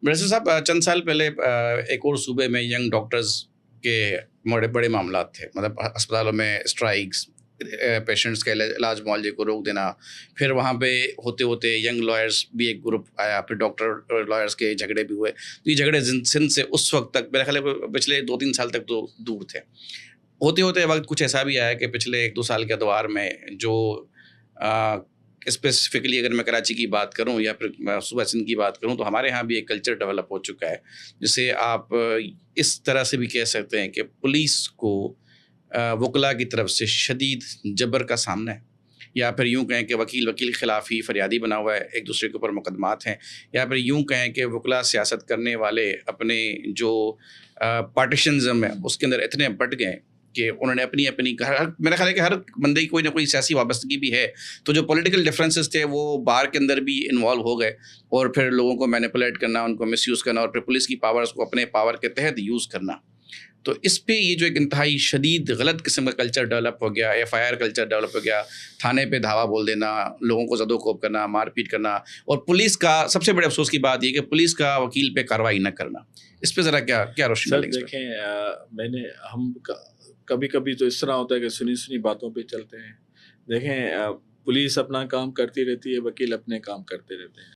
वैसे साहब चंद साल पहले एक और सूबे में यंग डॉक्टर्स के बड़े बड़े मामलात थे, मतलब अस्पतालों में स्ट्राइक्स, पेशेंट्स के इलाज मुआवजे को रोक देना, फिर वहाँ पे होते होते यंग लॉयर्स भी एक ग्रुप आया, फिर डॉक्टर और लॉयर्स के झगड़े भी हुए। तो ये झगड़े सिंध से उस वक्त तक मेरे ख्याल है पिछले 2-3 साल तक तो दूर थे। होते होते वक्त कुछ ऐसा भी आया कि पिछले 1-2 साल के दौर में जो स्पेसिफिकली अगर मैं कराची की बात करूं या फिर सूबा सिंध की बात करूं, तो हमारे यहाँ भी एक कल्चर डेवलप हो चुका है, जिसे आप इस तरह से भी कह सकते हैं कि पुलिस को वकला की तरफ से शदीद जबर का सामना है, या फिर यूं कहें कि वकील वकील खिलाफ ही फरियादी बना हुआ है, एक दूसरे के ऊपर मुकदमात हैं, या फिर यूं कहें कि वकला सियासत करने वाले अपने जो पार्टिशनिज्म है उसके अंदर इतने बट गए कि उन्होंने अपनी अपनी मेरा ख्याल है कि हर बंदे की कोई ना कोई सियासी वाबस्तगी भी है, तो जो पॉलिटिकल डिफरेंसेस थे वो बार के अंदर भी इन्वॉल्व हो गए, और फिर लोगों को मैनिपुलेट करना, उनको मिसयूज़ करना, और फिर पुलिस की पावर्स को अपने पावर के तहत यूज़ करना। तो इस पे ये जो एक इंतहाई शदीद गलत किस्म का कल्चर डेवलप हो गया, एफआईआर कल्चर डेवलप हो गया, थाने पे धावा बोल देना, लोगों को ज़दोकोब करना, मारपीट करना, और पुलिस का सबसे बड़े अफसोस की बात ये कि पुलिस का वकील पे कार्रवाई न करना। इस पे ज़रा क्या क्या रोशनी सर डालेंगे इस पे? देखें, मैंने हम कभी कभी तो इस तरह होता है कि सुनी सुनी बातों पे चलते हैं। देखें, पुलिस अपना काम करती रहती है, वकील अपने काम करते रहते हैं।